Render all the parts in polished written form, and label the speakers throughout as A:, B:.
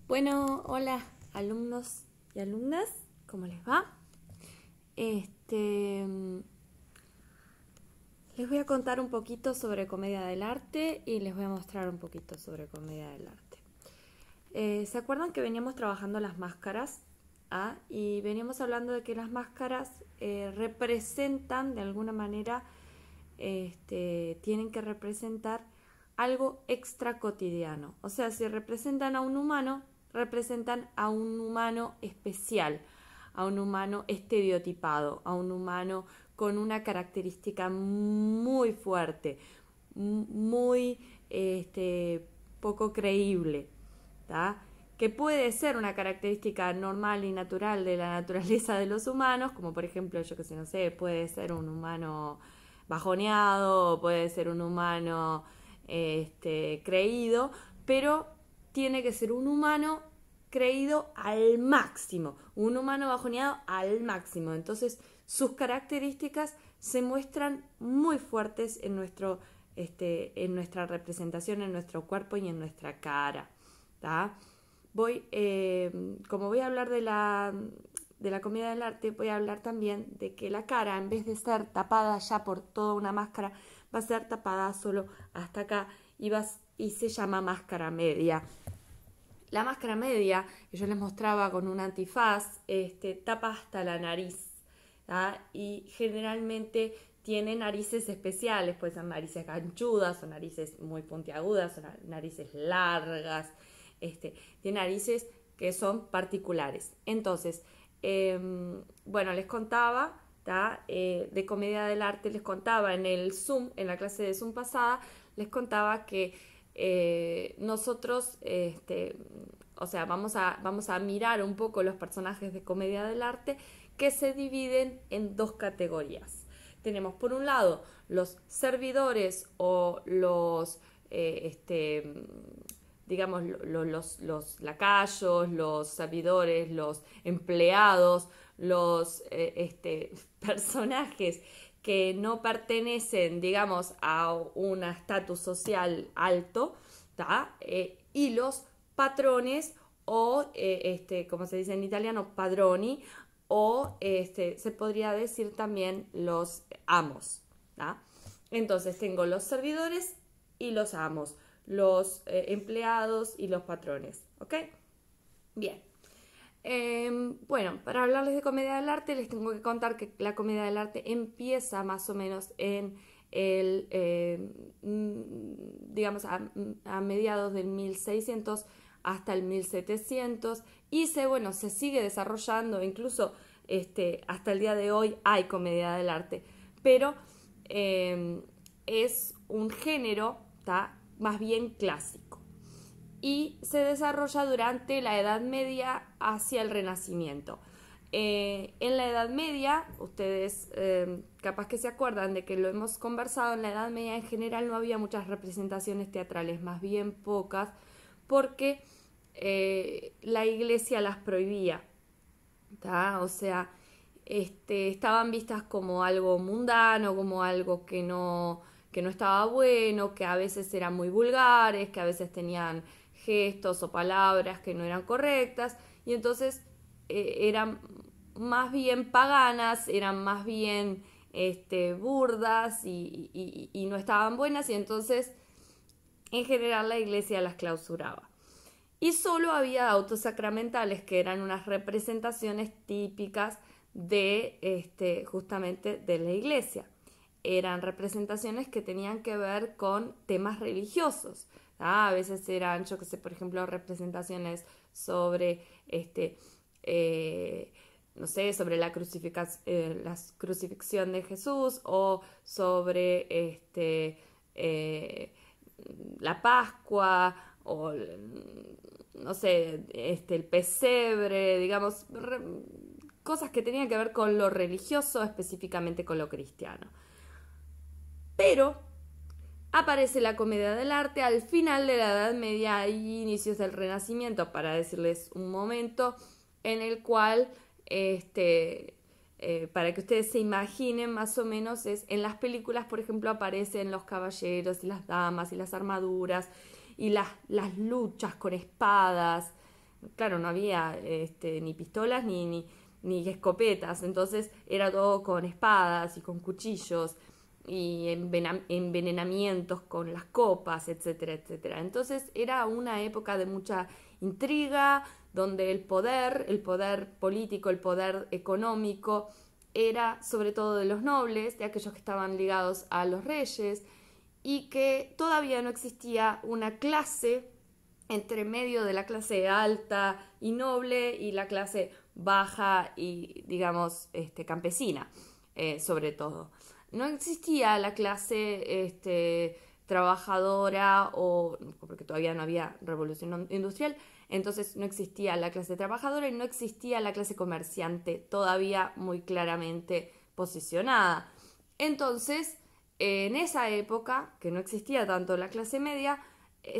A: Bueno, hola alumnos y alumnas, ¿cómo les va? Les voy a contar un poquito sobre comedia del arte y les voy a mostrar un poquito sobre comedia del arte. ¿Se acuerdan que veníamos trabajando las máscaras? Y veníamos hablando de que las máscaras representan de alguna manera, tienen que representar algo extra cotidiano. O sea, si representan a un humano, representan a un humano especial, a un humano estereotipado, a un humano con una característica muy fuerte, muy poco creíble, ¿tá? Que puede ser una característica normal y natural de la naturaleza de los humanos, como por ejemplo, yo que sé, no sé, puede ser un humano bajoneado, puede ser un humano creído, pero tiene que ser un humano creído al máximo, un humano bajoneado al máximo. Entonces, sus características se muestran muy fuertes en nuestra representación, en nuestro cuerpo y en nuestra cara. ¿Tá? Como voy a hablar de la comedia del arte, voy a hablar también de que la cara, en vez de ser tapada ya por toda una máscara, va a ser tapada solo hasta acá y se llama máscara media. La máscara media, que yo les mostraba con un antifaz, tapa hasta la nariz, ¿tá? Y generalmente tiene narices especiales, pueden ser narices ganchudas o narices muy puntiagudas o narices largas, tiene narices que son particulares. Entonces, bueno, les contaba, de comedia del arte, les contaba en el Zoom, en la clase de Zoom pasada, les contaba que nosotros, o sea, vamos a mirar un poco los personajes de comedia del arte que se dividen en dos categorías. Tenemos por un lado los servidores o los, digamos, los lacayos, los servidores, los empleados, los personajes que no pertenecen, digamos, a un estatus social alto, y los patrones o, como se dice en italiano, padroni, o se podría decir también los amos. ¿Tá? Entonces tengo los servidores y los amos, los empleados y los patrones. ¿Ok? Bien. Bueno, para hablarles de comedia del arte les tengo que contar que la comedia del arte empieza más o menos en digamos, a mediados del 1600 hasta el 1700 y se sigue desarrollando, incluso hasta el día de hoy hay comedia del arte, pero es un género, más bien clásico y se desarrolla durante la Edad Media hacia el Renacimiento. En la Edad Media, ustedes capaz que se acuerdan de que lo hemos conversado, en la Edad Media en general no había muchas representaciones teatrales, más bien pocas, porque la iglesia las prohibía, ¿tá? O sea, estaban vistas como algo mundano, como algo que no estaba bueno, que a veces eran muy vulgares, que a veces tenían gestos o palabras que no eran correctas, y entonces eran más bien paganas, eran más bien burdas y no estaban buenas, y entonces en general la iglesia las clausuraba. Y solo había autos sacramentales, que eran unas representaciones típicas de justamente de la iglesia. Eran representaciones que tenían que ver con temas religiosos. A veces eran, yo que sé, por ejemplo, representaciones sobre no sé, sobre la crucifixión de Jesús o sobre la Pascua o no sé, el pesebre, digamos, cosas que tenían que ver con lo religioso, específicamente con lo cristiano. Pero aparece la comedia del arte al final de la Edad Media y inicios del Renacimiento, para decirles un momento en el cual, para que ustedes se imaginen más o menos, es en las películas, por ejemplo, aparecen los caballeros y las damas y las armaduras y las luchas con espadas, claro, no había ni pistolas ni escopetas, entonces era todo con espadas y con cuchillos y envenenamientos con las copas, etcétera, etcétera. Entonces era una época de mucha intriga, donde el poder político, el poder económico, era sobre todo de los nobles, de aquellos que estaban ligados a los reyes, y que todavía no existía una clase entre medio de la clase alta y noble y la clase baja y, digamos, campesina, sobre todo. No existía la clase trabajadora, o porque todavía no había revolución industrial, entonces no existía la clase trabajadora y no existía la clase comerciante todavía muy claramente posicionada. Entonces, en esa época, que no existía tanto la clase media,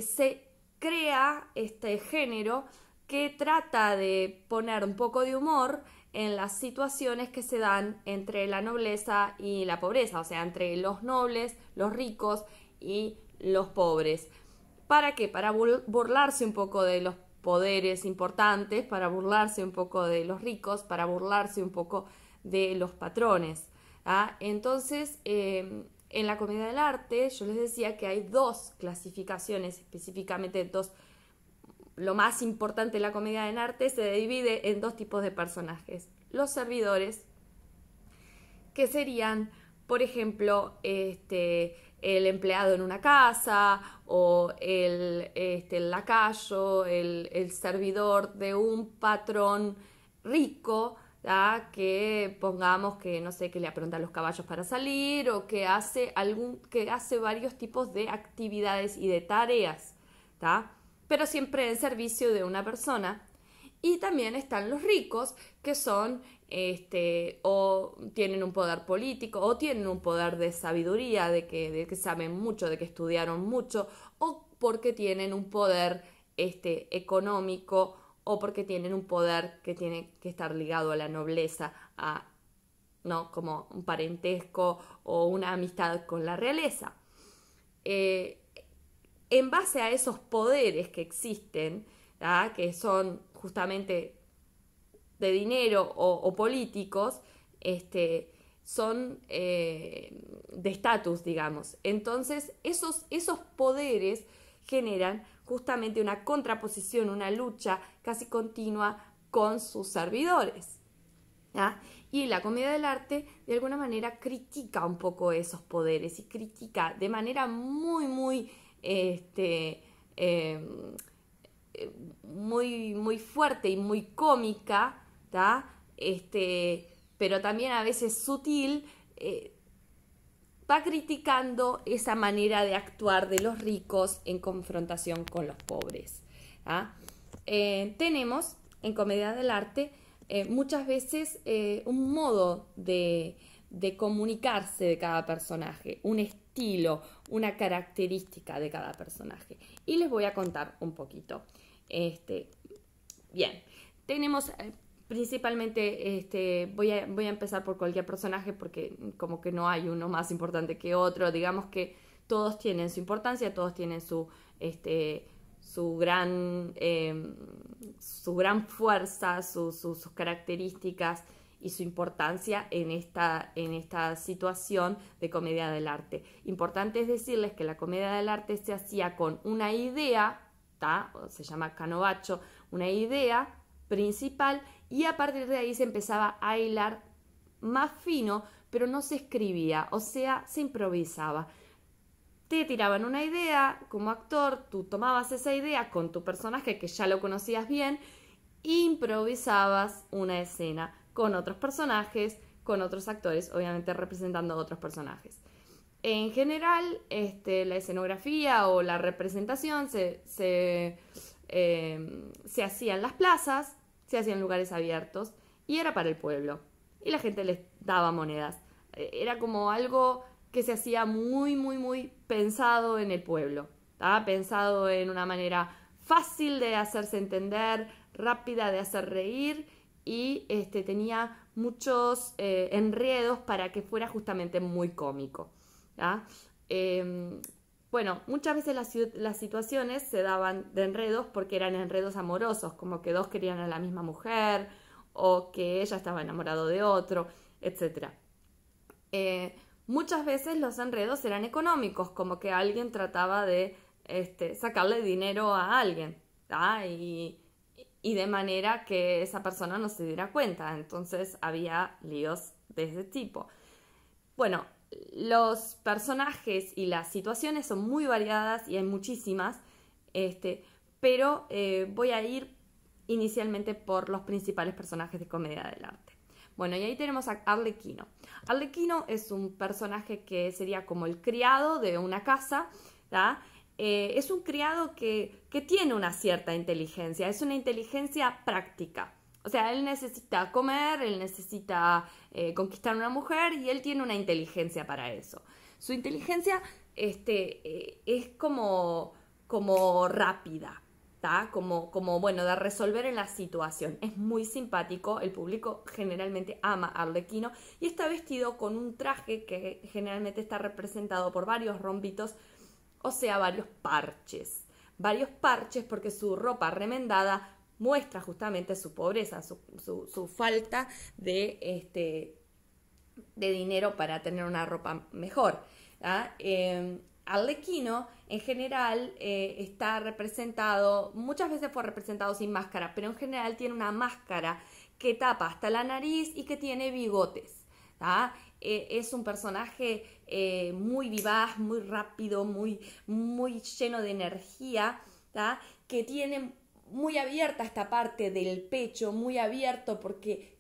A: se crea este género que trata de poner un poco de humor en las situaciones que se dan entre la nobleza y la pobreza, o sea, entre los nobles, los ricos y los pobres. ¿Para qué? Para burlarse un poco de los poderes importantes, para burlarse un poco de los ricos, para burlarse un poco de los patrones. Entonces, en la comedia del arte, yo les decía que hay dos clasificaciones, específicamente dos. Lo más importante de la comedia del arte se divide en dos tipos de personajes. Los servidores, que serían, por ejemplo, el empleado en una casa, o el lacayo, el servidor de un patrón rico, que pongamos que, no sé, que le apronta los caballos para salir, o que hace varios tipos de actividades y de tareas, pero siempre en servicio de una persona. Y también están los ricos, que son o tienen un poder político, o tienen un poder de sabiduría, de que saben mucho, de que estudiaron mucho, o porque tienen un poder económico, o porque tienen un poder que tiene que estar ligado a la nobleza, ¿no? Como un parentesco o una amistad con la realeza. En base a esos poderes que existen, que son justamente de dinero o políticos, son de estatus, digamos. Entonces, esos poderes generan justamente una contraposición, una lucha casi continua con sus servidores. Y la comedia del arte de alguna manera critica un poco esos poderes, y critica de manera muy, muy muy fuerte y muy cómica, pero también a veces sutil, va criticando esa manera de actuar de los ricos en confrontación con los pobres. Tenemos en comedia del arte muchas veces un modo de comunicarse de cada personaje, un estilo, una característica de cada personaje. Y les voy a contar un poquito. Bien, tenemos principalmente, voy a empezar por cualquier personaje porque como que no hay uno más importante que otro. Digamos que todos tienen su importancia, todos tienen su gran fuerza, sus características y su importancia en esta situación de comedia del arte. Importante es decirles que la comedia del arte se hacía con una idea, se llama canovaccio, una idea principal, y a partir de ahí se empezaba a hilar más fino, pero no se escribía, o sea, se improvisaba. Te tiraban una idea como actor, tú tomabas esa idea con tu personaje que ya lo conocías bien, improvisabas una escena con otros personajes, con otros actores, obviamente representando a otros personajes. En general, la escenografía o la representación se hacía en las plazas, se hacía en lugares abiertos, y era para el pueblo. Y la gente les daba monedas. Era como algo que se hacía muy, muy, muy pensado en el pueblo. Estaba pensado en una manera fácil de hacerse entender, rápida de hacer reír, y tenía muchos enredos para que fuera justamente muy cómico. bueno, muchas veces las situaciones se daban de enredos porque eran enredos amorosos, como que dos querían a la misma mujer o que ella estaba enamorado de otro, etcétera. Muchas veces los enredos eran económicos, como que alguien trataba de sacarle dinero a alguien, ¿tá? Y de manera que esa persona no se diera cuenta. Entonces había líos de ese tipo. Bueno, los personajes y las situaciones son muy variadas y hay muchísimas, pero voy a ir inicialmente por los principales personajes de comedia del arte. Bueno, y ahí tenemos a Arlequino. Arlequino es un personaje que sería como el criado de una casa, ¿tá? Es un criado que tiene una cierta inteligencia, es una inteligencia práctica. O sea, él necesita comer, él necesita conquistar a una mujer y él tiene una inteligencia para eso. Su inteligencia es como rápida, ¿tá? Como bueno, de resolver en la situación. Es muy simpático, el público generalmente ama a Arlequino y está vestido con un traje que generalmente está representado por varios rombitos, o sea, varios parches. Varios parches porque su ropa remendada muestra justamente su pobreza, su falta de dinero para tener una ropa mejor. Arlequino en general está representado, muchas veces fue representado sin máscara, pero en general tiene una máscara que tapa hasta la nariz y que tiene bigotes. Es un personaje muy vivaz, muy rápido, muy lleno de energía, ¿tá? Que tiene muy abierta esta parte del pecho, muy abierto porque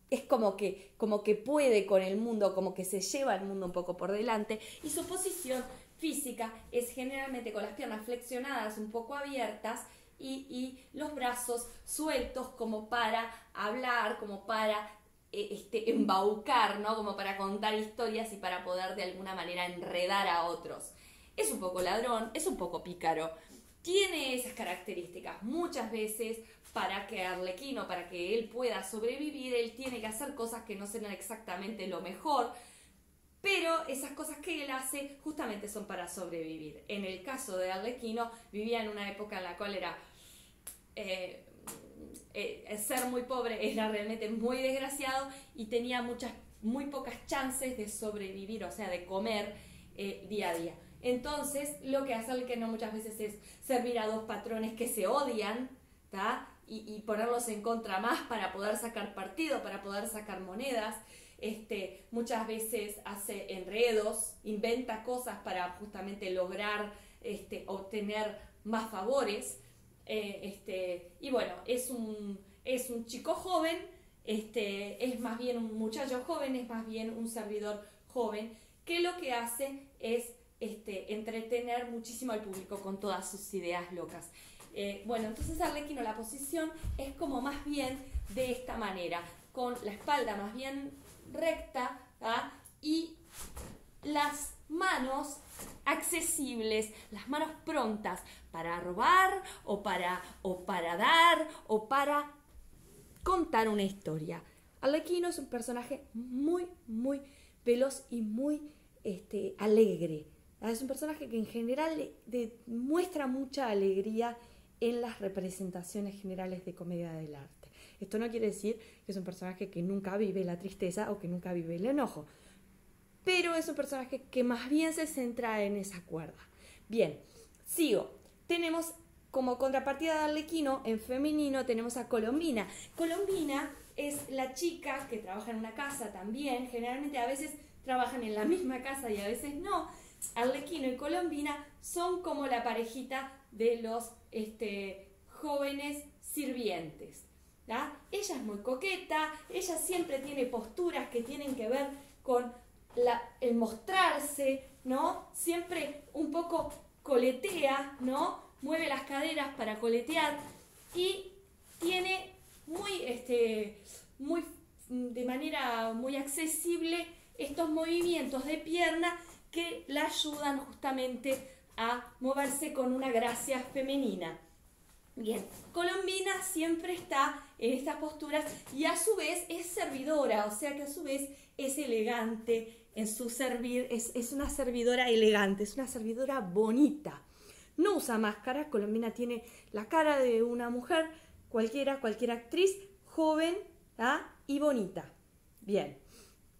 A: es como que puede con el mundo, como que se lleva el mundo un poco por delante, y su posición física es generalmente con las piernas flexionadas un poco abiertas y los brazos sueltos como para hablar, como para embaucar, ¿no? Como para contar historias y para poder de alguna manera enredar a otros. Es un poco ladrón, es un poco pícaro. Tiene esas características. Muchas veces para que Arlequino, para que él pueda sobrevivir, él tiene que hacer cosas que no sean exactamente lo mejor, pero esas cosas que él hace justamente son para sobrevivir. En el caso de Arlequino, vivía en una época en la cual era ser muy pobre era realmente muy desgraciado y tenía muy pocas chances de sobrevivir, o sea, de comer día a día. Entonces, lo que hace Arlequino muchas veces es servir a dos patrones que se odian, ¿tá? Y ponerlos en contra más para poder sacar partido, para poder sacar monedas. Muchas veces hace enredos, inventa cosas para justamente lograr obtener más favores. Y bueno, es un chico joven, es más bien un muchacho joven, es más bien un servidor joven, que lo que hace es entretener muchísimo al público con todas sus ideas locas. Bueno, entonces Arlequino, la posición es como más bien de esta manera, con la espalda más bien recta, ¿tá? Y las manos accesibles, las manos prontas para robar o para dar o para contar una historia. Arlequino es un personaje muy veloz y muy alegre. Es un personaje que en general muestra mucha alegría en las representaciones generales de comedia del arte. Esto no quiere decir que es un personaje que nunca vive la tristeza o que nunca vive el enojo, pero es un personaje que más bien se centra en esa cuerda. Bien, sigo. Tenemos como contrapartida de Arlequino, en femenino, tenemos a Colombina. Colombina es la chica que trabaja en una casa también, generalmente a veces trabajan en la misma casa y a veces no. Arlequino y Colombina son como la parejita de los jóvenes sirvientes, ¿tá? Ella es muy coqueta, ella siempre tiene posturas que tienen que ver con el mostrarse, ¿no? Siempre un poco coletea, ¿no? Mueve las caderas para coletear y tiene de manera muy accesible estos movimientos de pierna que la ayudan justamente a moverse con una gracia femenina. Bien, Colombina siempre está en estas posturas y a su vez es servidora, o sea que a su vez es elegante, en su servir, es una servidora elegante, es una servidora bonita. No usa máscara. Colombina tiene la cara de una mujer, cualquier actriz, joven, y bonita. Bien,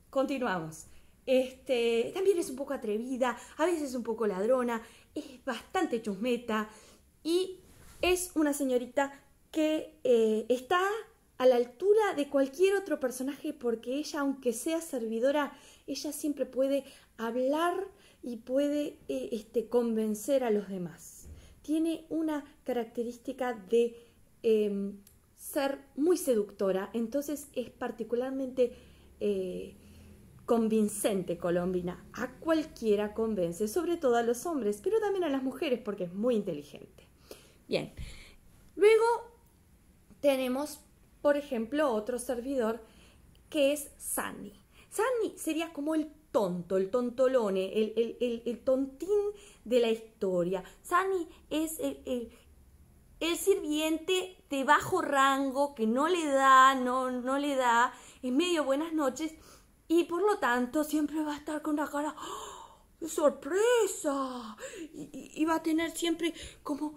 A: continuamos. También es un poco atrevida, a veces un poco ladrona, es bastante chusmeta y es una señorita que está a la altura de cualquier otro personaje porque ella, aunque sea servidora, ella siempre puede hablar y puede convencer a los demás. Tiene una característica de ser muy seductora, entonces es particularmente convincente Colombina. A cualquiera convence, sobre todo a los hombres, pero también a las mujeres porque es muy inteligente. Bien, luego tenemos, por ejemplo, otro servidor que es Sunny. Sunny sería como el tonto, el tontolone, el tontín de la historia. Sunny es el sirviente de bajo rango que no le da, es medio buenas noches y por lo tanto siempre va a estar con una cara de sorpresa y va a tener siempre como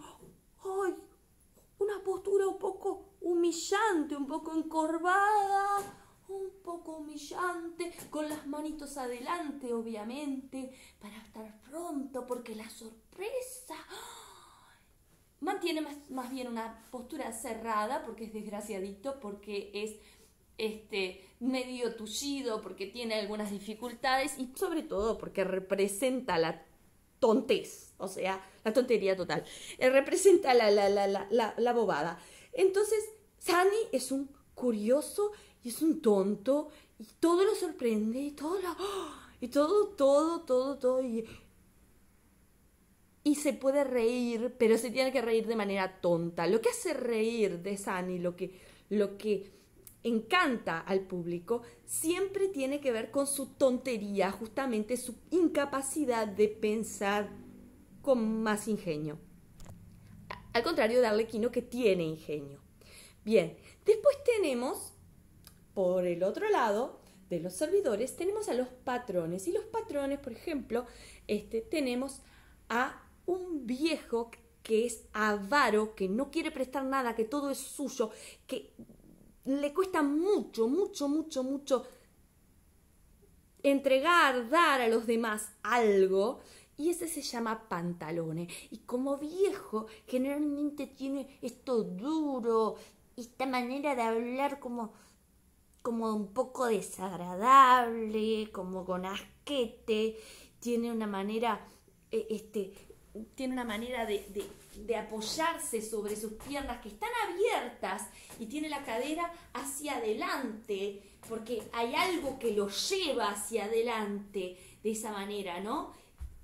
A: una postura un poco humillante, un poco encorvada, un poco humillante, con las manitos adelante, obviamente, para estar pronto, porque la sorpresa mantiene más bien una postura cerrada, porque es desgraciadito, porque es medio tullido, porque tiene algunas dificultades y sobre todo porque representa la tontez, o sea, la tontería total. Representa la bobada. Entonces, Sunny es un curioso y es un tonto y todo lo sorprende y todo y se puede reír, pero se tiene que reír de manera tonta. Lo que hace reír de Sunny, lo que encanta al público, siempre tiene que ver con su tontería, justamente su incapacidad de pensar con más ingenio. Al contrario de Arlequino, que tiene ingenio. Bien, después tenemos, por el otro lado de los servidores, tenemos a los patrones. Y los patrones, por ejemplo, tenemos a un viejo que es avaro, que no quiere prestar nada, que todo es suyo, que le cuesta mucho entregar, dar a los demás algo, y ese se llama Pantalone. Y como viejo, generalmente tiene esto duro, esta manera de hablar como un poco desagradable, como con asquete, tiene una manera de apoyarse sobre sus piernas que están abiertas y tiene la cadera hacia adelante porque hay algo que lo lleva hacia adelante de esa manera, ¿no?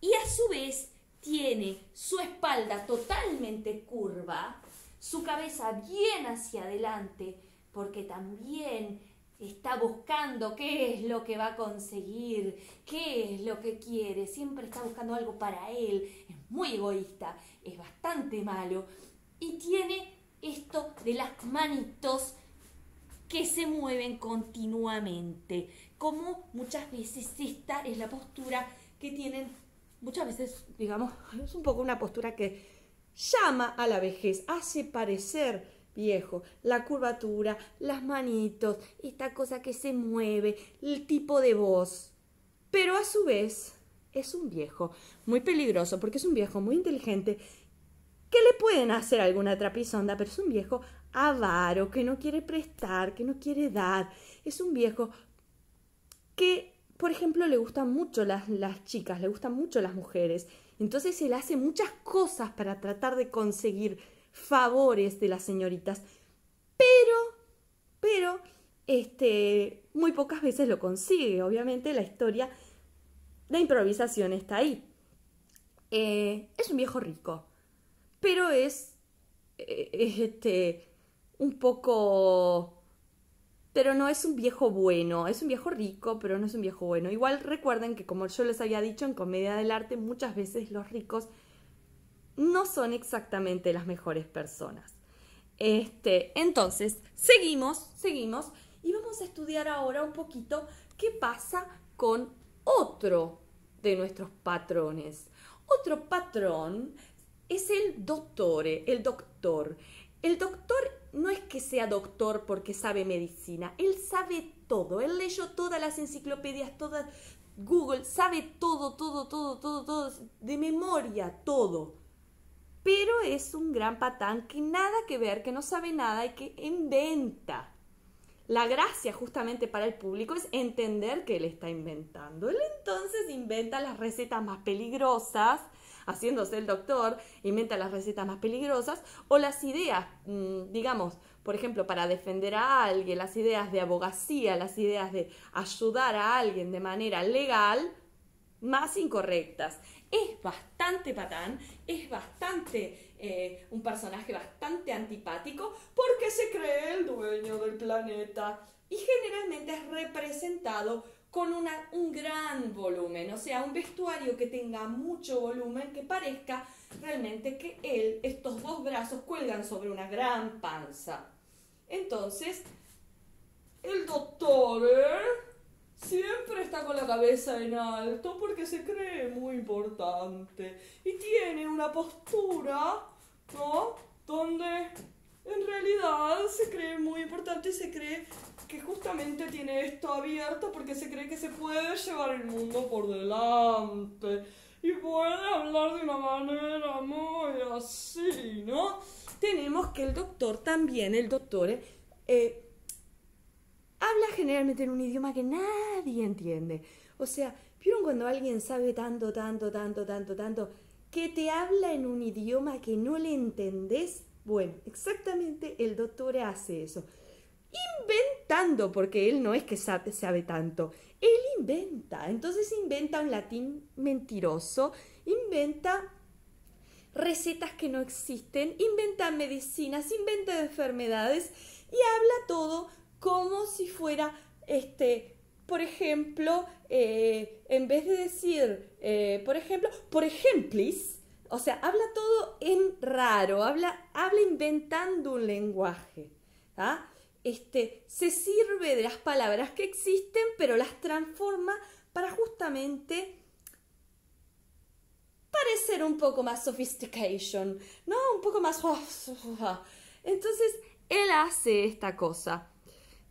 A: Y a su vez tiene su espalda totalmente curva, su cabeza bien hacia adelante porque también está buscando qué es lo que va a conseguir, qué es lo que quiere, siempre está buscando algo para él, es muy egoísta, es bastante malo y tiene esto de las manitos que se mueven continuamente, como muchas veces esta es la postura que tienen, muchas veces, digamos, es un poco una postura que llama a la vejez, hace parecer viejo, la curvatura, las manitos, esta cosa que se mueve, el tipo de voz. Pero a su vez es un viejo muy peligroso porque es un viejo muy inteligente que le pueden hacer alguna trapisonda, pero es un viejo avaro, que no quiere prestar, que no quiere dar. Es un viejo que, por ejemplo, le gustan mucho las chicas, le gustan mucho las mujeres. Entonces él hace muchas cosas para tratar de conseguir favores de las señoritas, pero muy pocas veces lo consigue. Obviamente la historia de improvisación está ahí. Es un viejo rico, pero es un poco, pero no es un viejo bueno, es un viejo rico, pero no es un viejo bueno. Igual recuerden que, como yo les había dicho, en Comedia del Arte muchas veces los ricos no son exactamente las mejores personas. Entonces, seguimos y vamos a estudiar ahora un poquito qué pasa con otro de nuestros patrones. Otro patrón es el dottore, el doctor. El doctor no es que sea doctor porque sabe medicina, él sabe todo, él leyó todas las enciclopedias, todas Google, sabe todo, todo, de memoria, todo. Pero es un gran patán que nada que ver, que no sabe nada y que inventa. La gracia justamente para el público es entender que él está inventando. Él entonces inventa las recetas más peligrosas, haciéndose el doctor, inventa las recetas más peligrosas o las ideas, digamos, por ejemplo, para defender a alguien, las ideas de abogacía, las ideas de ayudar a alguien de manera legal, más incorrectas. Es bastante patán, es bastante un personaje bastante antipático porque se cree el dueño del planeta y generalmente es representado con un gran volumen, o sea, un vestuario que tenga mucho volumen, que parezca realmente que estos dos brazos cuelgan sobre una gran panza. Entonces, el doctor siempre está con la cabeza en alto porque se cree muy importante y tiene una postura, ¿no?, donde en realidad se cree muy importante y se cree que justamente tiene esto abierto porque se cree que se puede llevar el mundo por delante y puede hablar de una manera muy así, ¿no? Tenemos que el doctor también, el dottore, habla generalmente en un idioma que nadie entiende. O sea, ¿vieron cuando alguien sabe tanto, que te habla en un idioma que no le entendés? Bueno, exactamente el dottore hace eso. Inventando, porque él no es que sabe tanto, él inventa. Entonces inventa un latín mentiroso, inventa recetas que no existen, inventa medicinas, inventa enfermedades y habla todo como si fuera, por ejemplo, en vez de decir, por ejemplis, o sea, habla todo en raro, habla inventando un lenguaje, ¿ah? Se sirve de las palabras que existen, pero las transforma para justamente parecer un poco más sophistication, ¿no? Un poco más... Entonces, él hace esta cosa.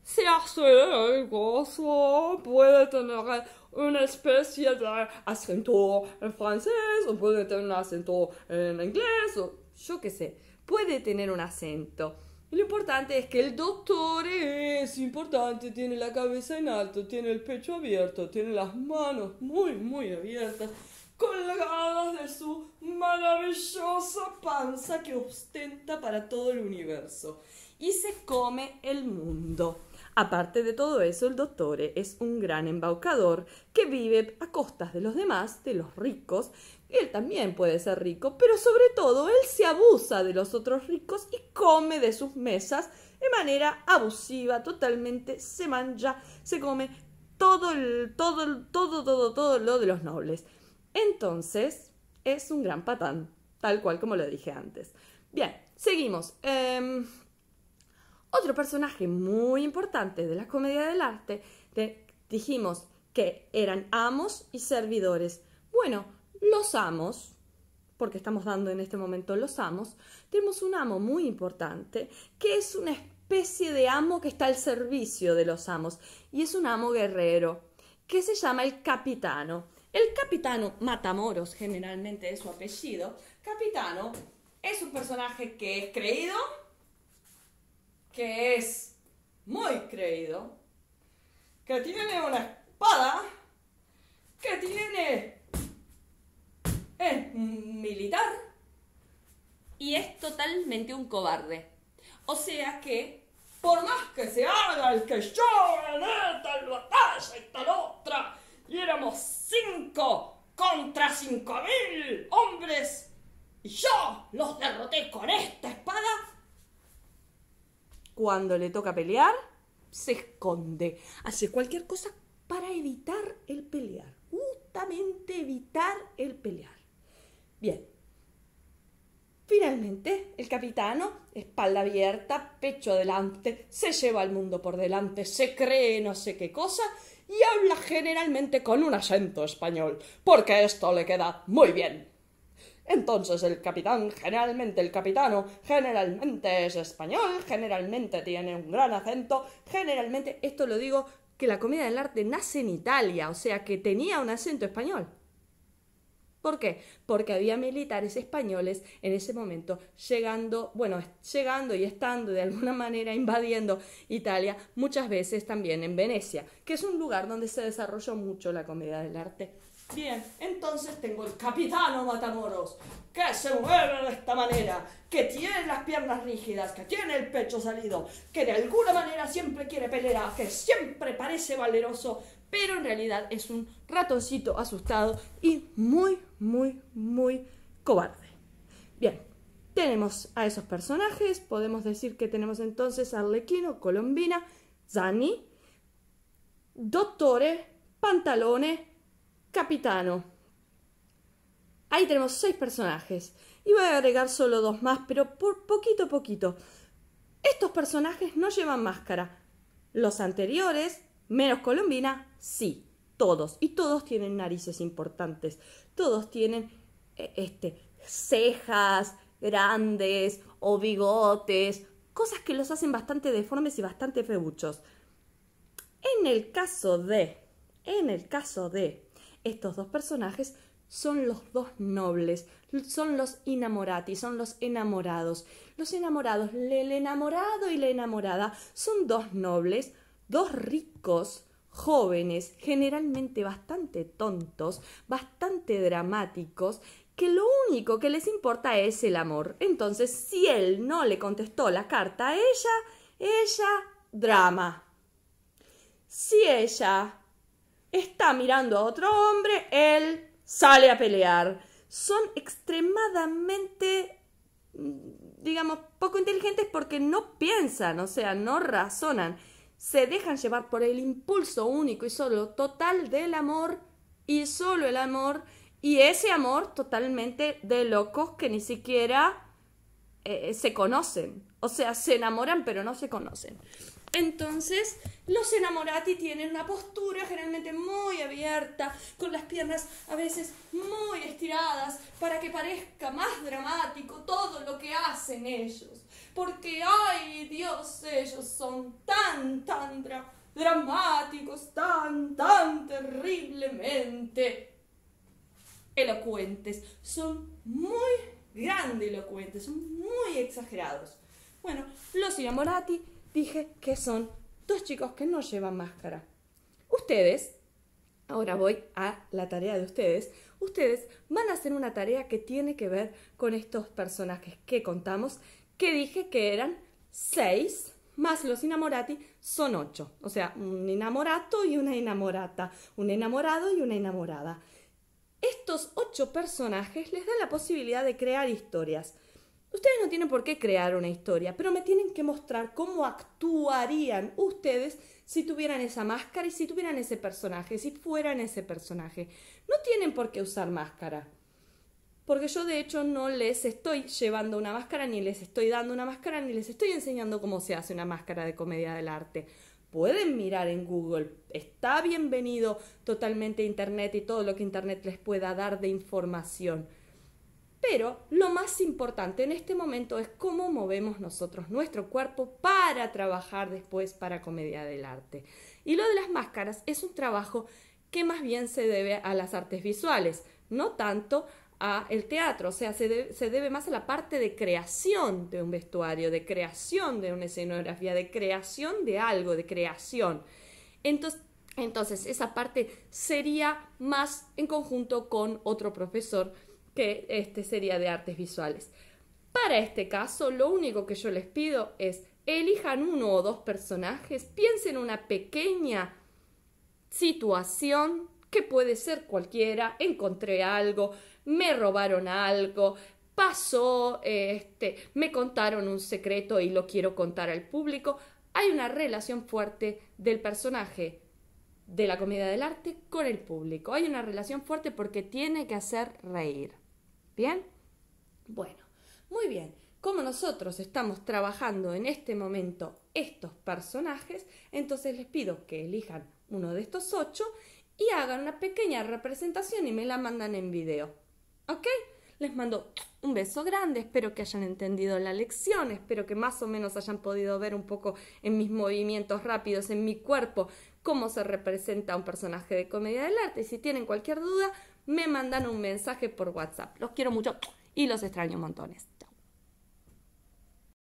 A: Se hace el gozo, puede tener una especie de acento en francés, o puede tener un acento en inglés, o yo qué sé, puede tener un acento. Y lo importante es que el doctor es importante, tiene la cabeza en alto, tiene el pecho abierto, tiene las manos muy, muy abiertas, colgadas de su maravillosa panza que ostenta para todo el universo. Y se come el mundo. Aparte de todo eso, el dottore es un gran embaucador que vive a costas de los demás, de los ricos. Él también puede ser rico, pero sobre todo él se abusa de los otros ricos y come de sus mesas de manera abusiva, totalmente se mancha, se come todo lo de los nobles. Entonces, es un gran patán, tal cual como lo dije antes. Bien, seguimos. Otro personaje muy importante de la comedia del arte, dijimos que eran amos y servidores. Bueno, los amos, porque estamos dando en este momento los amos, tenemos un amo muy importante que es una especie de amo que está al servicio de los amos y es un amo guerrero que se llama el capitano. El capitano Matamoros, generalmente es su apellido. Capitano es un personaje que es creído, que es muy creído, que tiene una espada, que es militar y es totalmente un cobarde. O sea que, por más que se haga el que yo gané tal batalla y tal otra, y éramos 5 contra 5.000 hombres, y yo los derroté con esta espada, cuando le toca pelear, se esconde. Hace cualquier cosa para evitar el pelear. Justamente evitar el pelear. Bien. Finalmente, el capitano, espalda abierta, pecho adelante, se lleva al mundo por delante, se cree no sé qué cosa
B: y habla generalmente con un acento español, porque esto le queda muy bien. Entonces el capitano generalmente es español, generalmente tiene un gran acento, generalmente, esto lo digo, que la comedia del arte nace en Italia, o sea que tenía un acento español. ¿Por qué? Porque había militares españoles en ese momento llegando y estando de alguna manera invadiendo Italia, muchas veces también en Venecia, que es un lugar donde se desarrolló mucho la comedia del arte. Bien, entonces tengo el capitano Matamoros, que se mueve de esta manera, que tiene las piernas rígidas, que tiene el pecho salido, que de alguna manera siempre quiere pelear, que siempre parece valeroso, pero en realidad es un ratoncito asustado y muy, muy, muy cobarde. Bien, tenemos a esos personajes, podemos decir que tenemos entonces a Arlecchino, Colombina, Zanni, Dottore, Pantalone, Capitano. Ahí tenemos 6 personajes y voy a agregar solo 2 más, pero por poquito a poquito. Estos personajes no llevan máscara. Los anteriores, menos Colombina, sí, todos. Y todos tienen narices importantes. Todos tienen cejas grandes o bigotes, cosas que los hacen bastante deformes y bastante feuchos. En el caso de estos 2 personajes, son los 2 nobles, son los innamorati, son los enamorados. Los enamorados, el enamorado y la enamorada, son 2 nobles, 2 ricos, jóvenes, generalmente bastante tontos, bastante dramáticos, que lo único que les importa es el amor. Entonces, si él no le contestó la carta a ella, drama. Si ella está mirando a otro hombre, él sale a pelear. Son extremadamente, digamos, poco inteligentes porque no piensan, o sea, no razonan. Se dejan llevar por el impulso único y solo total del amor y solo el amor, y ese amor totalmente de locos que ni siquiera se conocen. O sea, se enamoran pero no se conocen. Entonces, los enamorati tienen una postura generalmente muy abierta, con las piernas a veces muy estiradas, para que parezca más dramático todo lo que hacen ellos. Porque, ¡ay Dios! Ellos son tan dramáticos, tan terriblemente elocuentes. Son muy grandilocuentes, son muy exagerados. Bueno, los innamorati dije que son 2 chicos que no llevan máscara. Ustedes, ahora voy a la tarea de ustedes, van a hacer una tarea que tiene que ver con estos personajes que contamos, que dije que eran 6, más los innamorati son 8. O sea, un innamorato y una innamorata, un enamorado y una enamorada. Estos 8 personajes les dan la posibilidad de crear historias. Ustedes no tienen por qué crear una historia, pero me tienen que mostrar cómo actuarían ustedes si tuvieran esa máscara y si tuvieran ese personaje, si fueran ese personaje. No tienen por qué usar máscara, porque yo de hecho no les estoy llevando una máscara, ni les estoy dando una máscara, ni les estoy enseñando cómo se hace una máscara de comedia del arte. Pueden mirar en Google, está bienvenido totalmente Internet y todo lo que Internet les pueda dar de información. Pero lo más importante en este momento es cómo movemos nosotros nuestro cuerpo para trabajar después para comedia del arte. Y lo de las máscaras es un trabajo que más bien se debe a las artes visuales, no tanto a el teatro. O sea, se debe más a la parte de creación de un vestuario, de creación de una escenografía, de creación de algo, de creación. Entonces esa parte sería más en conjunto con otro profesor que sería de artes visuales. Para este caso, lo único que yo les pido es elijan 1 o 2 personajes, piensen en una pequeña situación que puede ser cualquiera, encontré algo, me robaron algo, pasó, me contaron un secreto y lo quiero contar al público. Hay una relación fuerte del personaje de la comedia del arte con el público. Hay una relación fuerte porque tiene que hacer reír. ¿Bien? Bueno, muy bien. Como nosotros estamos trabajando en este momento estos personajes, entonces les pido que elijan uno de estos 8 y hagan una pequeña representación y me la mandan en video. ¿Ok? Les mando un beso grande, espero que hayan entendido la lección, espero que más o menos hayan podido ver un poco en mis movimientos rápidos, en mi cuerpo, cómo se representa un personaje de comedia del arte. Y si tienen cualquier duda, me mandan un mensaje por WhatsApp. Los quiero mucho y los extraño montones.